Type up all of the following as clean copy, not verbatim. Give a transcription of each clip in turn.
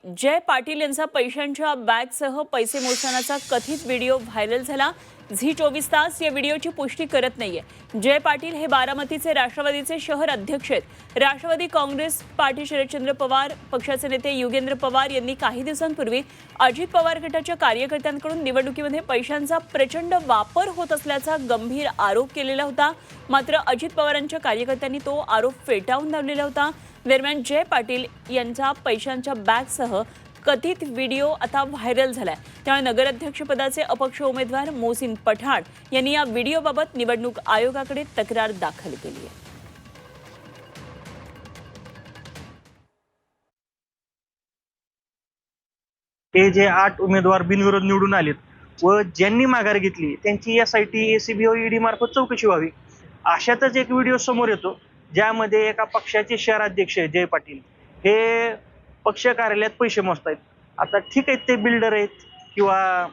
जय पाटील यांचा पैशांच्या बॅगसह पैसे मोजतानाचा कथित व्हिडिओ व्हायरल झाला। झी 24 तास या व्हिडिओची पुष्टी करत नाहीये। जय पाटील हे बारामतीचे राष्ट्रवादीचे शहर अध्यक्ष आहेत। राष्ट्रवादी काँग्रेस पार्टी शरदचंद्र पवार पक्षाचे नेते युगेंद्र पवार यांनी काही दिवसांपूर्वी अजित पवार गटाच्या कार्यकर्त्यांकडून निवडणुकीमध्ये पैशांचा प्रचंड वापर होत असल्याचा गंभीर आरोप केलेला होता। मात्र अजित पवारांच्या कार्यकर्त्यांनी तो आरोप फेटाळून लावलेला होता। दरम्यान जय पाटील यांचा पैशांच्या बॅगसह कथित व्हिडिओ आता व्हायरल झालाय। त्यामुळे नगराध्यक्षपदाचे अपक्ष उमेदवार मोहसिन पठाण यांनी या व्हिडिओबाबत निवडणूक आयोगाकडे तक्रार दाखल केली आहे। हे जे 8 उमेदवार बिनविरोध निवडून आलेत व ज्यांनी माघार घेतली त्यांची एसआयटी एसीबी व ईडी मार्फत चौकशी व्हावी अशातच एक व्हिडिओ समोर येतो, ज्यामध्ये एका पक्षाचे शहराध्यक्ष जय पाटील हे पक्ष कार्यालयात पैसे मोजतायत। आता ठीक आहे, ते बिल्डर आहेत किंवा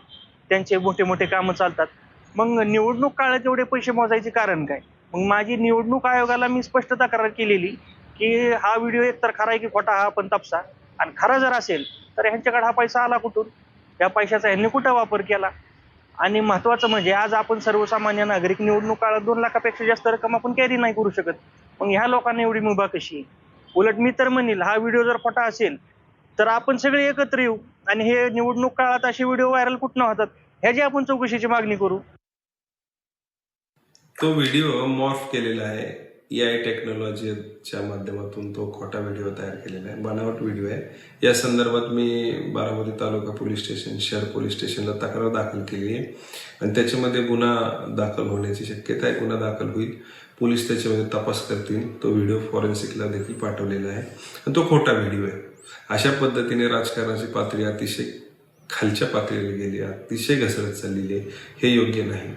त्यांचे मोठे मोठे कामं चालतात, मग निवडणूक काळात एवढे पैसे मोजायचे कारण काय? मग माझी निवडणूक आयोगाला मी स्पष्ट तक्रार केलेली की हा व्हिडिओ एकतर खरा आहे की खोटा हा पण तपासा, आणि खरा जर असेल तर ह्यांच्याकडे हा पैसा आला कुठून, या पैशाचा ह्यांनी कुठं वापर केला, आणि महत्वाचं म्हणजे आज आपण सर्वसामान्य नागरिक निवडणूक काळात 2 लाखापेक्षा जास्त रक्कम आपण कॅरी नाही करू शकत। मग ह्या लोकांना एवढी मुभा कशी? उलट मी तर म्हणेल हा व्हिडिओ जर खोटा असेल तर आपण सगळे एकत्र येऊ आणि हे निवडणूक काळात असे व्हिडिओ व्हायरल कुठनं होतात ह्याची आपण चौकशीची मागणी करू। तो व्हिडिओ मॉर्फ केलेला आहे, AI टेक्नॉलॉजीच्या माध्यमातून तो खोटा व्हिडिओ तयार केलेला आहे, बनावट व्हिडिओ आहे। या संदर्भात मी बारामती तालुका पोलीस स्टेशन शहर पोलीस स्टेशनला तक्रार दाखल केली आहे आणि त्याच्यामध्ये गुन्हा दाखल होण्याची शक्यता आहे। गुन्हा दाखल होईल, पोलीस त्याच्यामध्ये तपास करतील। तो व्हिडिओ फॉरेन्सिकला देखील पाठवलेला आहे आणि तो खोटा व्हिडिओ आहे। अशा पद्धतीने राजकारणाची पातळी अतिशय खालच्या पातळीला गेली, अतिशय घसरत चाललेली आहे, हे योग्य नाही।